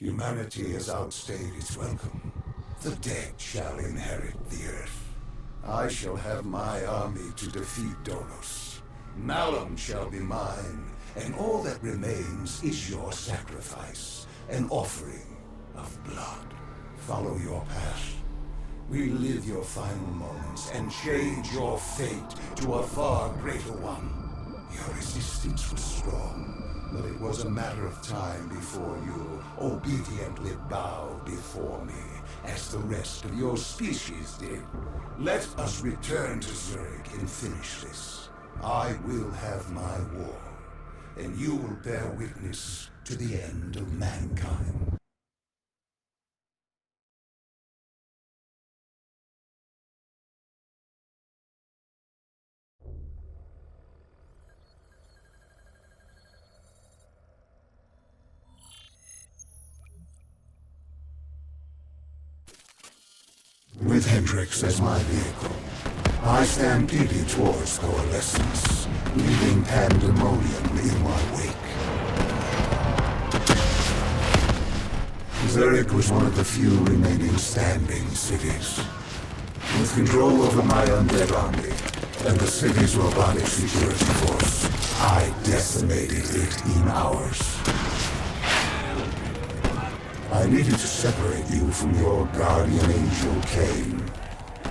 Humanity has outstayed its welcome. The dead shall inherit the earth. I shall have my army to defeat Donos. Malum shall be mine, and all that remains is your sacrifice, an offering of blood. Follow your path. Relive your final moments and change your fate to a far greater one. Your resistance was strong, but it was a matter of time before you obediently bowed before me, as the rest of your species did. Let us return to Zurich and finish this. I will have my war, and you will bear witness to the end of mankind. With Hendrix as my vehicle, I stampeded towards coalescence, leaving pandemonium in my wake. Zurich was one of the few remaining standing cities. With control over my undead army and the city's robotic security force, I decimated it in hours. I needed to separate you from your guardian angel, Cain.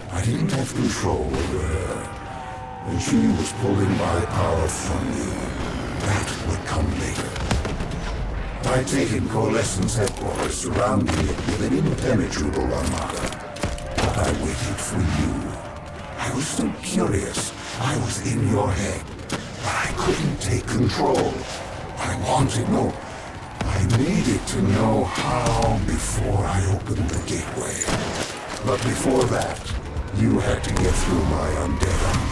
I didn't have control over her, and she was pulling my power from you. That would come later. I'd taken Coalescence headquarters, surrounding it with an impenetrable armada. But I waited for you. I was so curious. I was in your head, but I couldn't take control. I wanted no... I needed to know how before I opened the gateway. But before that, you had to get through my undead army.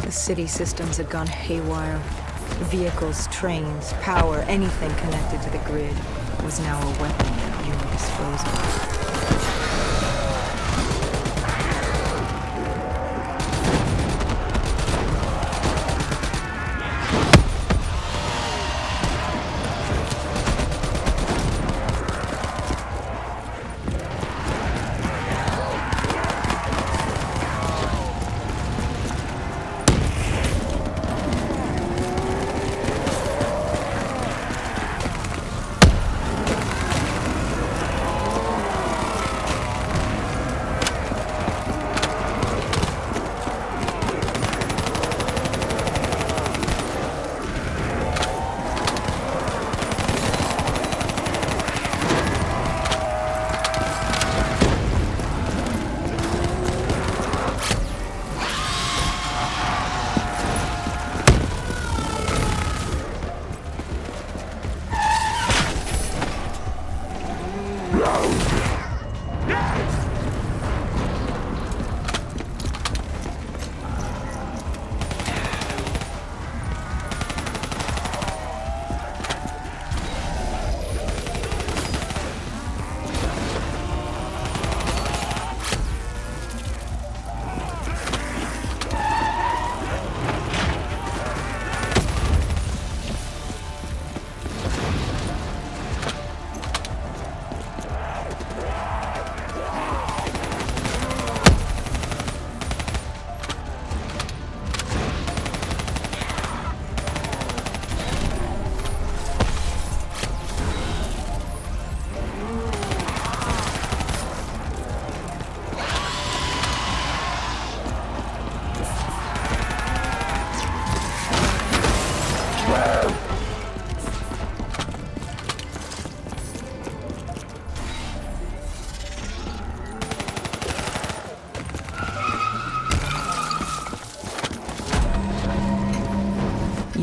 City systems had gone haywire. Vehicles, trains, power, anything connected to the grid was now a weapon at your disposal.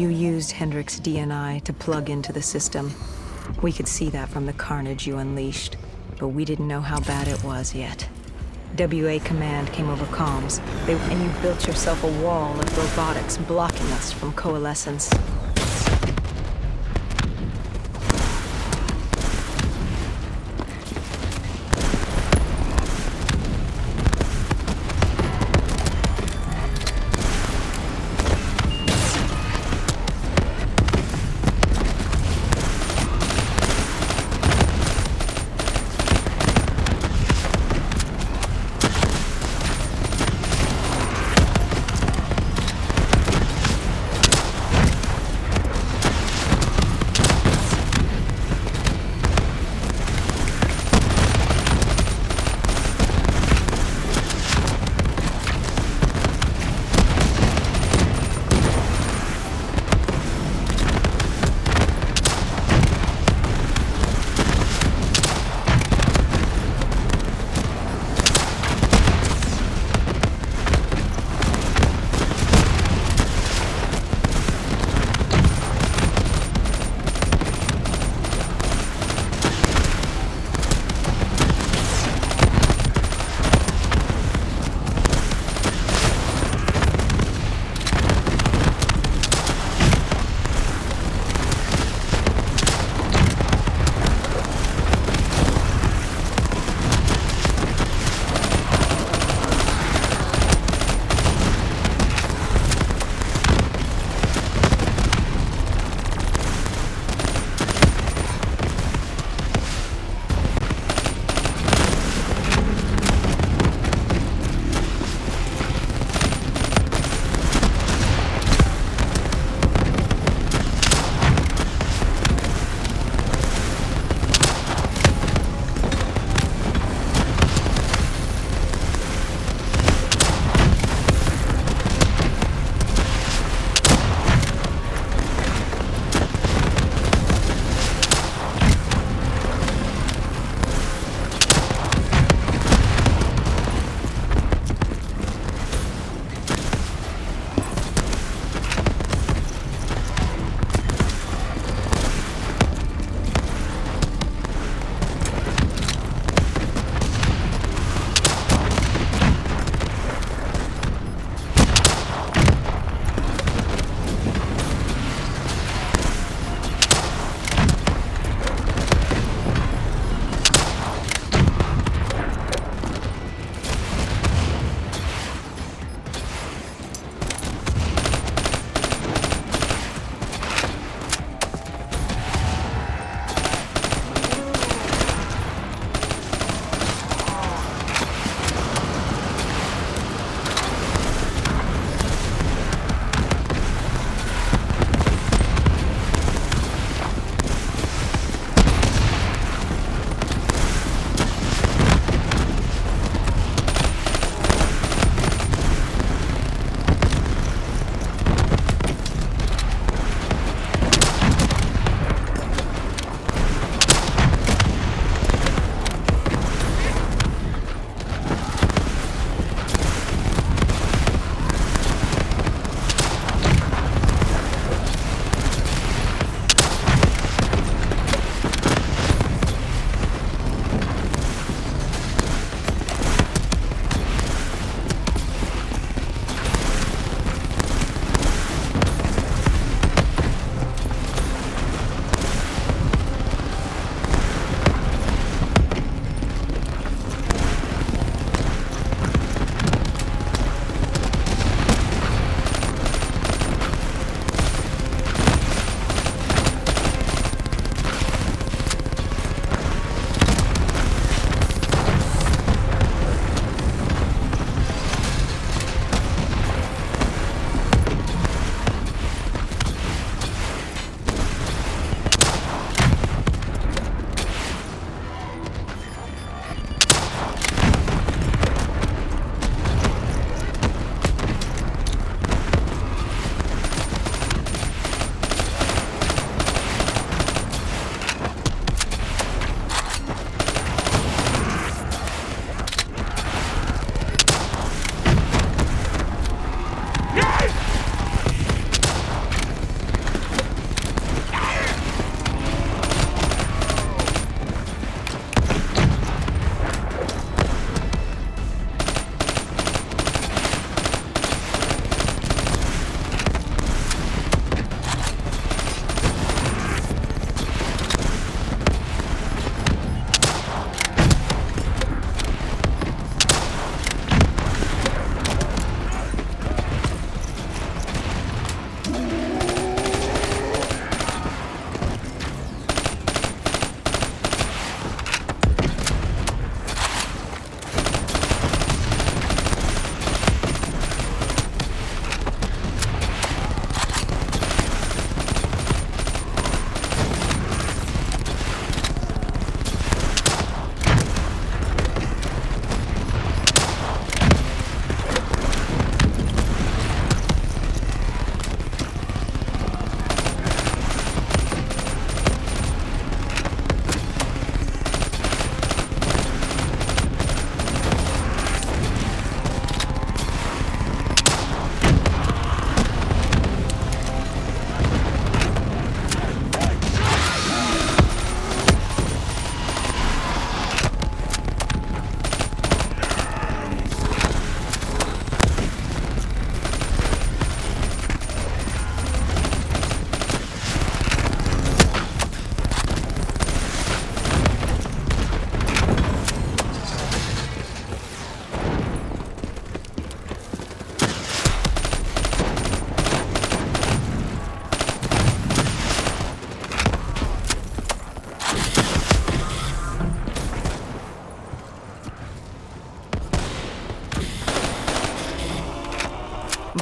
You used Hendrik's DNI to plug into the system. We could see that from the carnage you unleashed, but we didn't know how bad it was yet. WA Command came over comms, and you built yourself a wall of robotics blocking us from coalescence.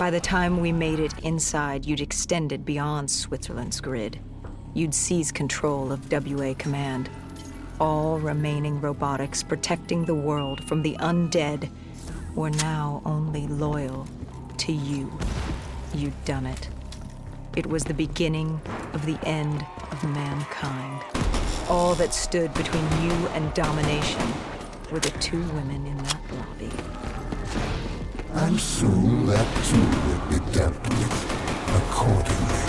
By the time we made it inside, you'd extended beyond Switzerland's grid. You'd seized control of WA Command. All remaining robotics protecting the world from the undead were now only loyal to you. You'd done it. It was the beginning of the end of mankind. All that stood between you and domination were the two women in that lobby. And soon that too will be dealt with accordingly.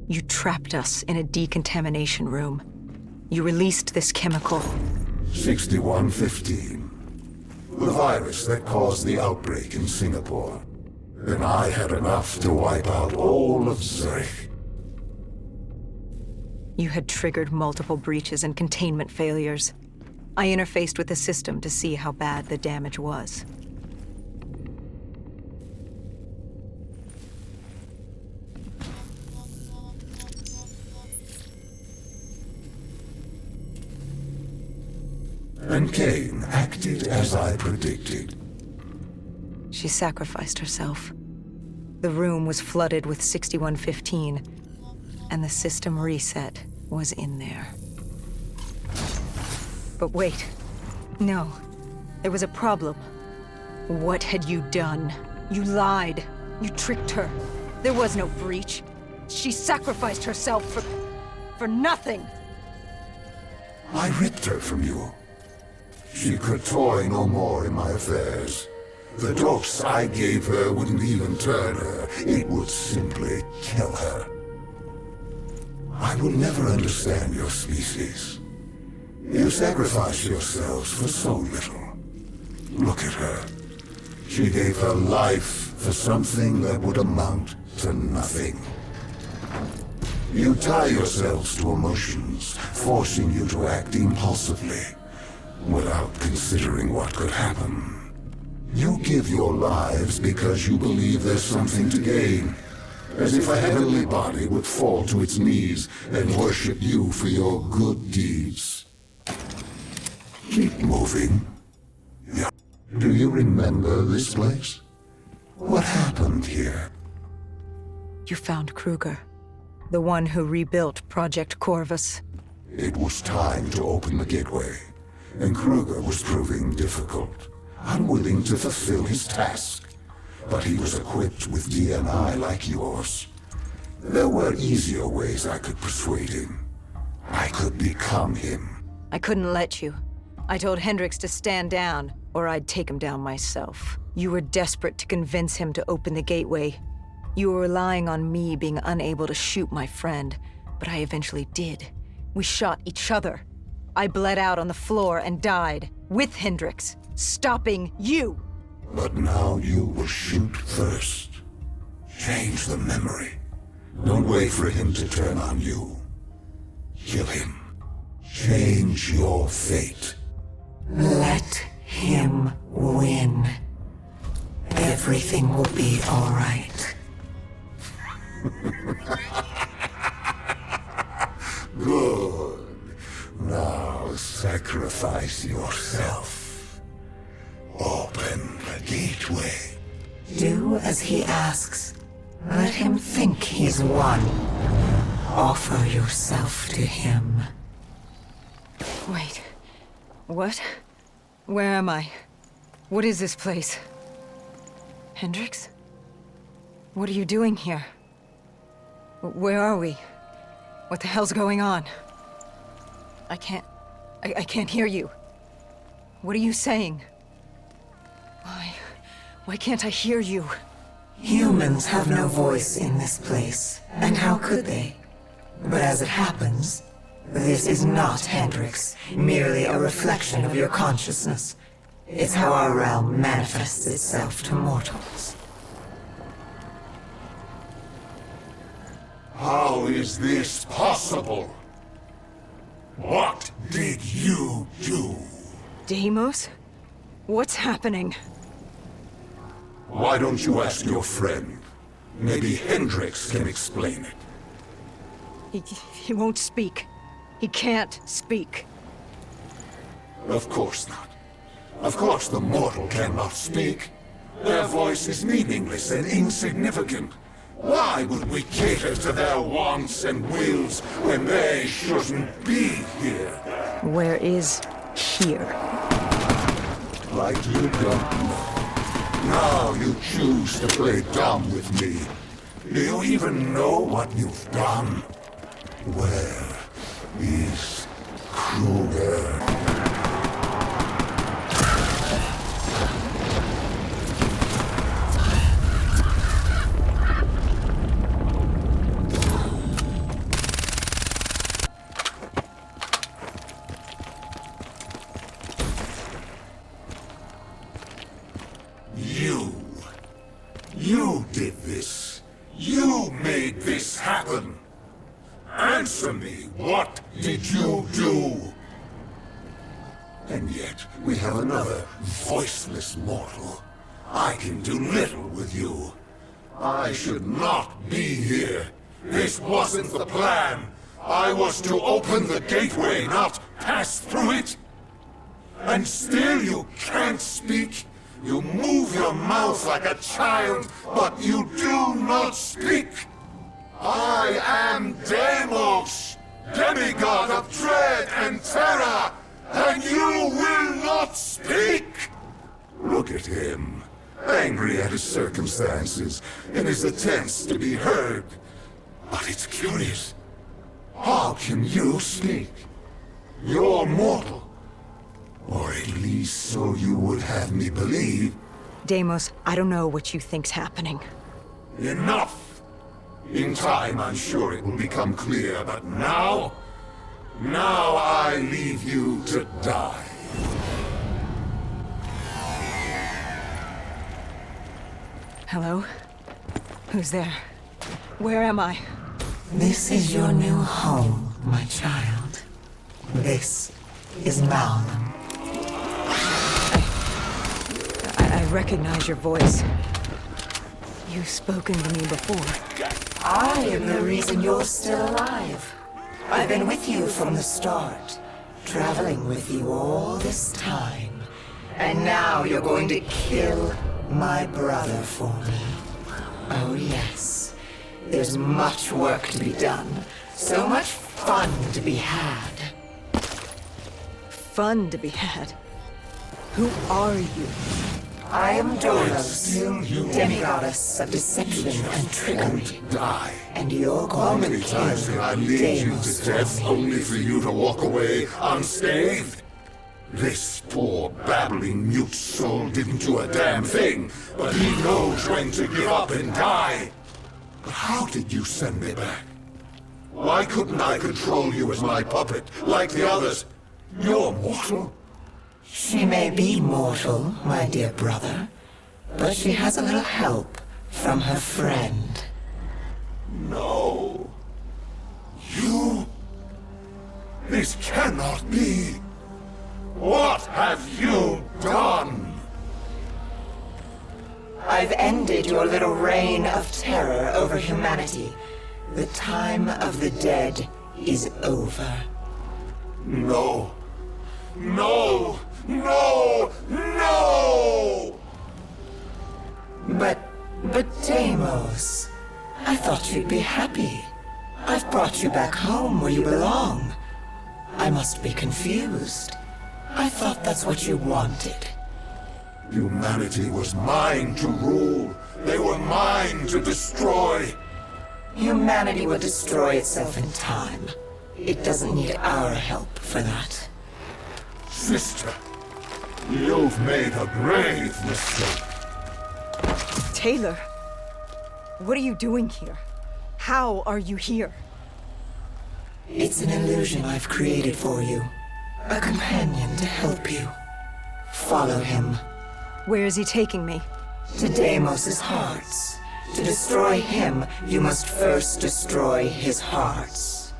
You trapped us in a decontamination room. You released this chemical. 6115. The virus that caused the outbreak in Singapore. And I had enough to wipe out all of Zurich. You had triggered multiple breaches and containment failures. I interfaced with the system to see how bad the damage was. And Kane acted as I predicted. She sacrificed herself. The room was flooded with 6115, and the system reset was in there. But wait. No. There was a problem. What had you done? You lied. You tricked her. There was no breach. She sacrificed herself for nothing. I ripped her from you. She could toy no more in my affairs. The dose I gave her wouldn't even turn her. It would simply kill her. I will never understand your species. You sacrifice yourselves for so little. Look at her. She gave her life for something that would amount to nothing. You tie yourselves to emotions, forcing you to act impulsively, without considering what could happen. You give your lives because you believe there's something to gain, as if a heavenly body would fall to its knees and worship you for your good deeds. Keep moving. Yeah. Do you remember this place? What happened here? You found Kruger, the one who rebuilt Project Corvus. It was time to open the gateway, and Kruger was proving difficult, unwilling to fulfill his task. But he was equipped with DNI like yours. There were easier ways I could persuade him. I could become him. I couldn't let you. I told Hendricks to stand down, or I'd take him down myself. You were desperate to convince him to open the gateway. You were relying on me being unable to shoot my friend, but I eventually did. We shot each other. I bled out on the floor and died, with Hendricks, stopping you! But now you will shoot first. Change the memory. Don't wait for him to turn on you. Kill him. Change your fate. Let him win. Everything will be all right. Good. Now sacrifice yourself. Open the gateway. Do as he asks. Let him think he's won. Offer yourself to him. Wait. What? Where am I? What is this place? Hendricks? What are you doing here? Where are we? What the hell's going on? I can't hear you. What are you saying? Why can't I hear you? Humans have no voice in this place, and how could they? But as it happens, this is not Hendricks, merely a reflection of your consciousness. It's how our realm manifests itself to mortals. How is this possible? What did you do? Deimos? What's happening? Why don't you ask your friend? Maybe Hendricks can explain it. He won't speak. He can't speak. Of course not. Of course the mortal cannot speak. Their voice is meaningless and insignificant. Why would we cater to their wants and wills when they shouldn't be here? Where is here? Like you don't know. Now you choose to play dumb with me. Do you even know what you've done? Where is Kruger? You did this. You made this happen. Answer me, what did you do? And yet, we have another voiceless mortal. I can do little with you. I should not be here. This wasn't the plan. I was to open the gateway, not pass through it. And still you can't speak. You move your mouth like a child, but you do not speak. I am Deimos, demigod of dread and terror, and you will not speak! Look at him, angry at his circumstances, in his attempts to be heard. But it's curious. How can you speak? You're mortal. Or at least so you would have me believe. Deimos, I don't know what you think's happening. Enough! In time, I'm sure it will become clear, but now I leave you to die. Hello? Who's there? Where am I? This is your new home, my child. This is Malum. I recognize your voice. You've spoken to me before. I am the reason you're still alive. I've been with you from the start. Traveling with you all this time. And now you're going to kill my brother for me. Oh yes. There's much work to be done. So much fun to be had. Fun to be had? Who are you? I am Doros, Still you demigoddess of deception and trickery. die. And you're How going many to times kill did I lead you Deimos to for death me. only for you to walk away unscathed? This poor babbling mute soul didn't do a damn thing, but he knows when to give up and die. But how did you send me back? Why couldn't I control you as my puppet, like the others? You're mortal. She may be mortal, my dear brother, but she has a little help from her friend. No. You? This cannot be. What have you done? I've ended your little reign of terror over humanity. The time of the dead is over. No. No! No! No! But Deimos, I thought you'd be happy. I've brought you back home where you belong. I must be confused. I thought that's what you wanted. Humanity was mine to rule. They were mine to destroy. Humanity will destroy itself in time. It doesn't need our help for that. Sister, you've made a grave mistake. Taylor, what are you doing here? How are you here? It's an illusion I've created for you. A companion to help you. Follow him. Where is he taking me? To Deimos' hearts. To destroy him, you must first destroy his hearts.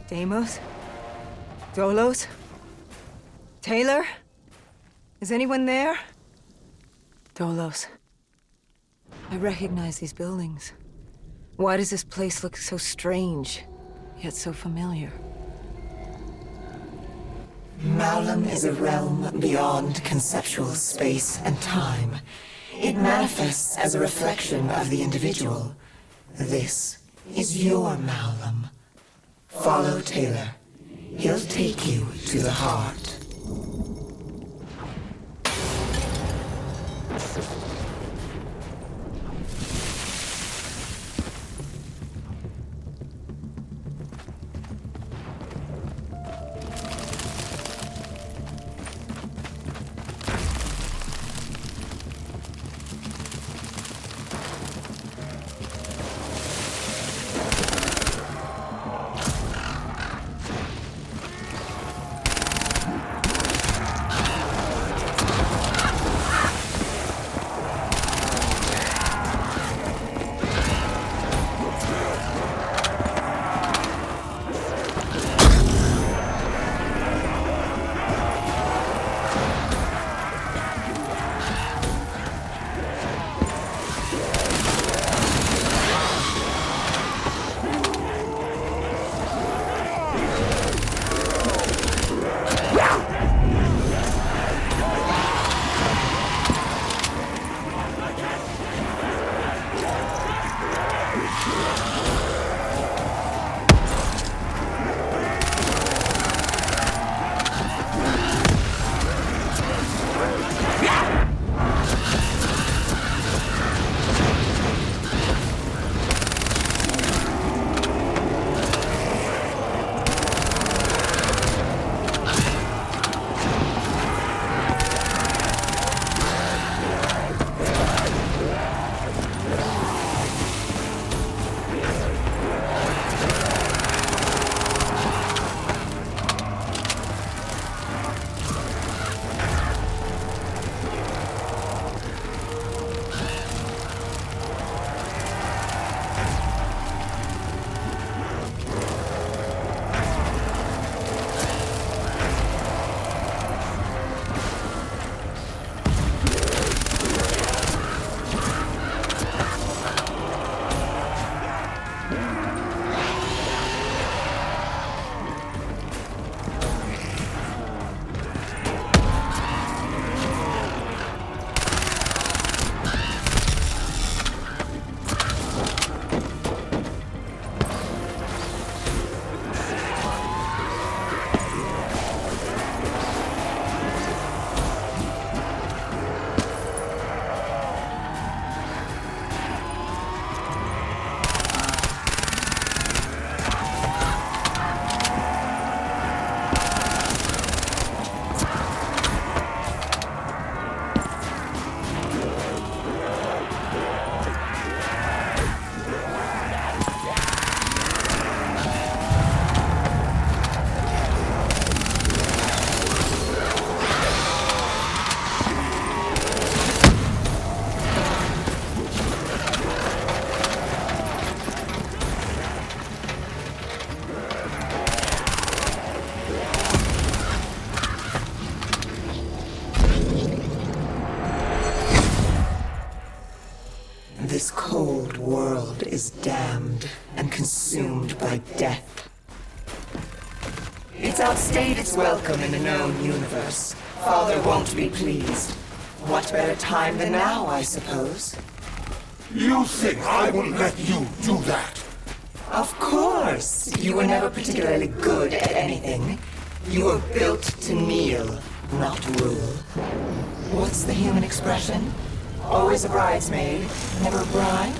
Deimos? Dolos? Taylor? Is anyone there? Dolos. I recognize these buildings. Why does this place look so strange, yet so familiar? Malum is a realm beyond conceptual space and time. It manifests as a reflection of the individual. This is your Malum. Follow Taylor. He'll take you to the heart. is damned and consumed by death. It's outstayed its welcome in the known universe. Father won't be pleased. What better time than now, I suppose? You think I will let you do that? Of course! You were never particularly good at anything. You were built to kneel, not rule. What's the human expression? Always a bridesmaid, never a bride?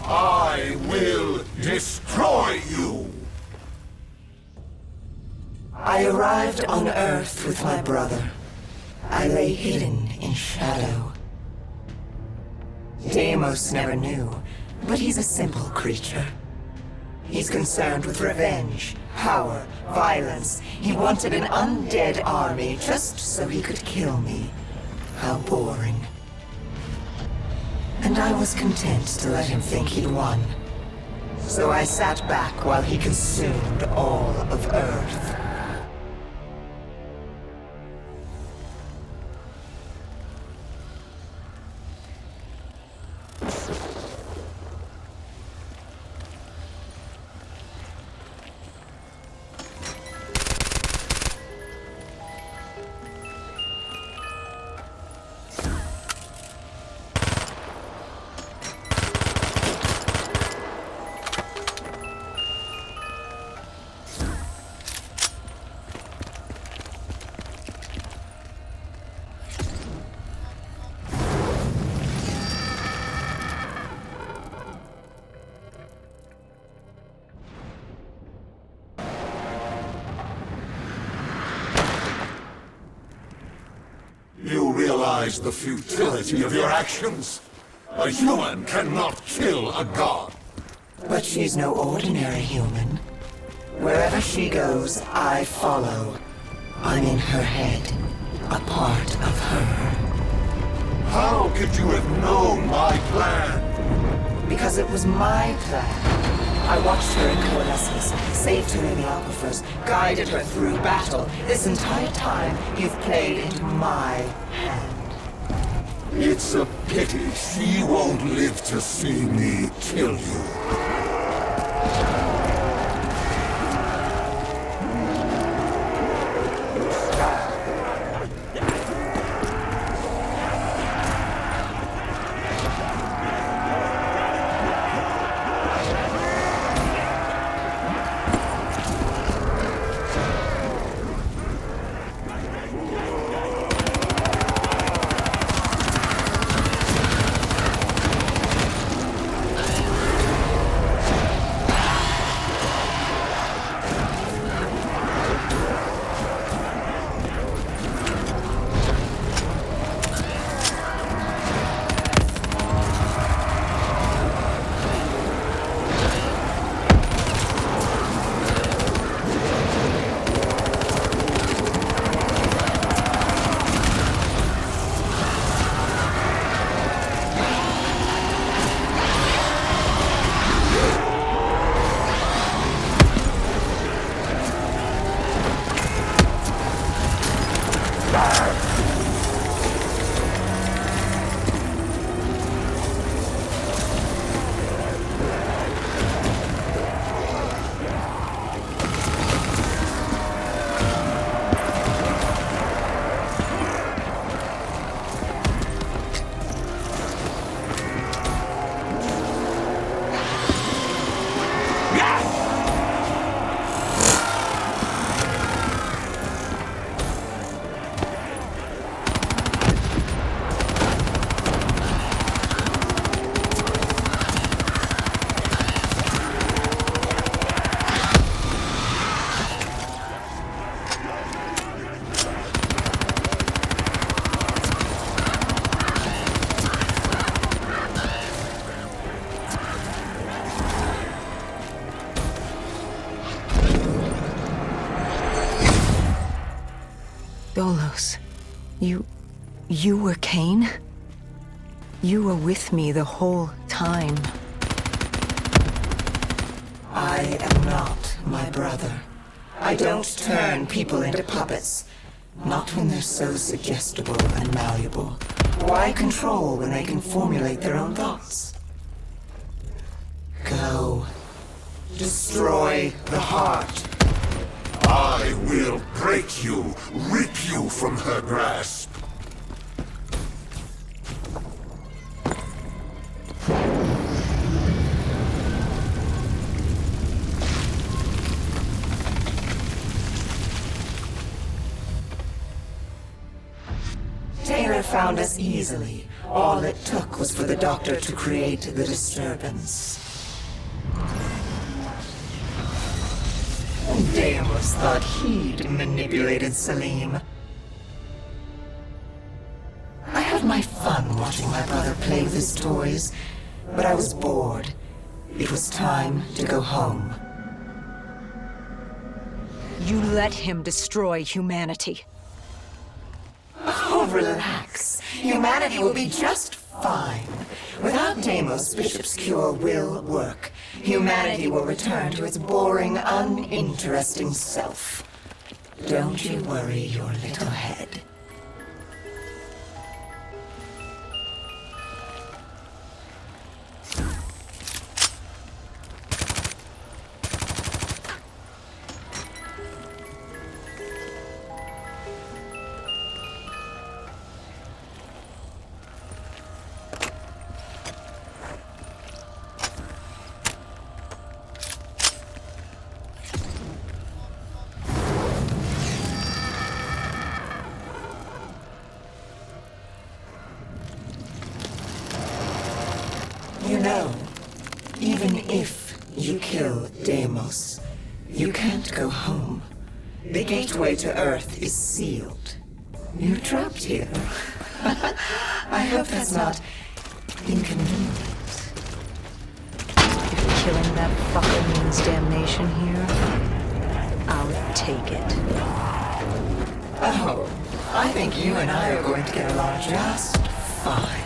I will destroy you! I arrived on Earth with my brother. I lay hidden in shadow. Deimos never knew, but he's a simple creature. He's concerned with revenge, power, violence. He wanted an undead army just so he could kill me. How boring. And I was content to let him think he'd won. So I sat back while he consumed all of Earth. You realize the futility of your actions? A human cannot kill a god. But she's no ordinary human. Wherever she goes, I follow. I'm in her head, a part of her. How could you have known my plan? Because it was my plan. I watched her in coalescence, saved her in the aquifers, guided her through battle. This entire time, you've played into my hand. It's a pity she won't live to see me kill you. Dolos, you were Cain? You were with me the whole time. I am not my brother. I don't turn people into puppets. Not when they're so suggestible and malleable. Why control when they can formulate their own thoughts? Destroy the heart. I will break you, rip you from her grasp. Taylor found us easily. All it took was for the doctor to create the disturbance. Deimos thought he'd manipulated Salim. I had my fun watching my brother play with his toys, but I was bored. It was time to go home. You let him destroy humanity. Oh, relax. Humanity will be just fine. Without Deimos, Bishop's cure will work. Humanity will return to its boring, uninteresting self. Don't you worry your little head. You know, even if you kill Deimos, you can't go home. The gateway to Earth is sealed. You're trapped here. I hope that's not inconvenient. If killing that fucker means damnation here, I'll take it. Oh, I think you and I are going to get along just fine.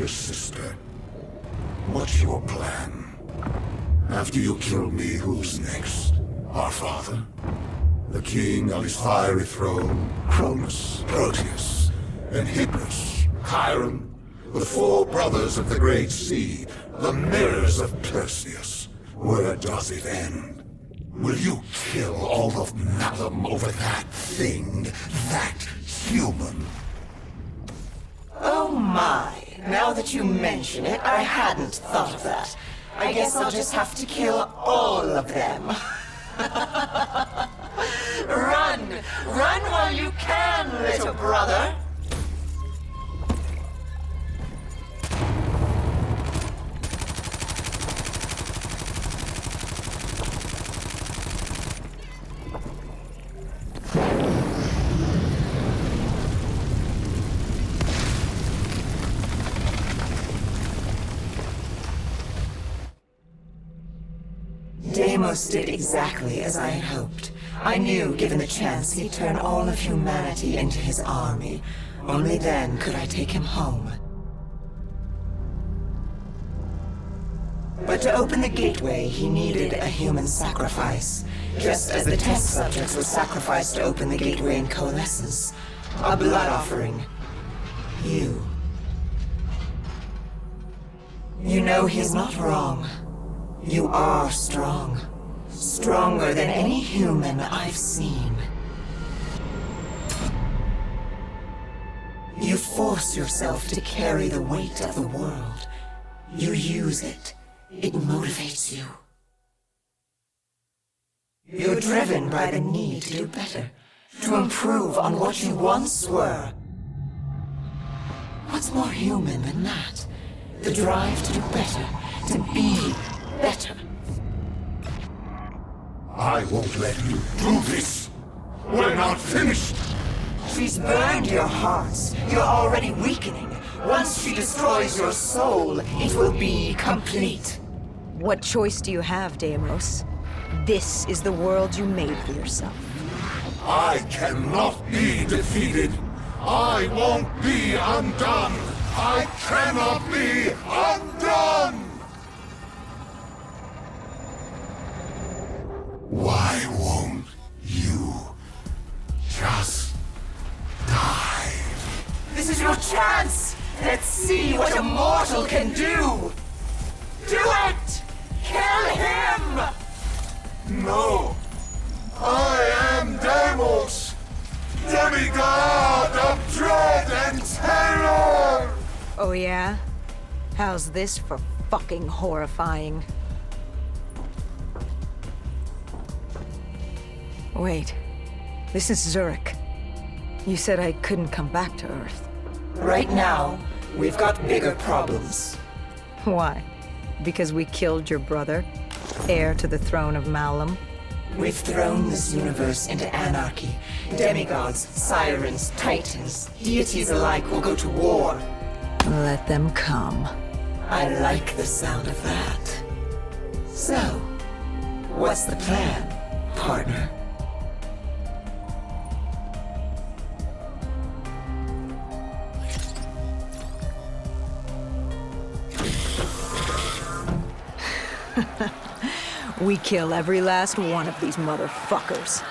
Sister, what's your plan? After you kill me, who's next? Our father? The king on his fiery throne? Cronus, Proteus, and Hybris, Chiron? The four brothers of the Great Sea, the mirrors of Perseus. Where does it end? Will you kill all of Malum over that thing, that human? Oh my. Now that you mention it, I hadn't thought of that. I guess I'll just have to kill all of them. Run! Run while you can, little brother! Deimos did exactly as I had hoped. I knew, given the chance, he'd turn all of humanity into his army. Only then could I take him home. But to open the gateway, he needed a human sacrifice. Just as the test subjects were sacrificed to open the gateway in Coalescence. A blood offering. You. You know he's not wrong. You are strong. Stronger than any human I've seen. You force yourself to carry the weight of the world. You use it. It motivates you. You're driven by the need to do better, to improve on what you once were. What's more human than that? The drive to do better, to be better. I won't let you do this! We're not finished! She's burned your hearts. You're already weakening. Once she destroys your soul, it will be complete. What choice do you have, Deimos? This is the world you made for yourself. I cannot be defeated! I won't be undone! I cannot be undone! Why won't you just die? This is your chance! Let's see what a mortal can do! Do it! Kill him! No! I am Deimos! Demigod of dread and terror! Oh yeah? How's this for fucking horrifying? Wait. This is Zurich. You said I couldn't come back to Earth. Right now, we've got bigger problems. Why? Because we killed your brother? Heir to the throne of Malum? We've thrown this universe into anarchy. Demigods, sirens, titans, deities alike will go to war. Let them come. I like the sound of that. So, what's the plan, partner? We kill every last one of these motherfuckers.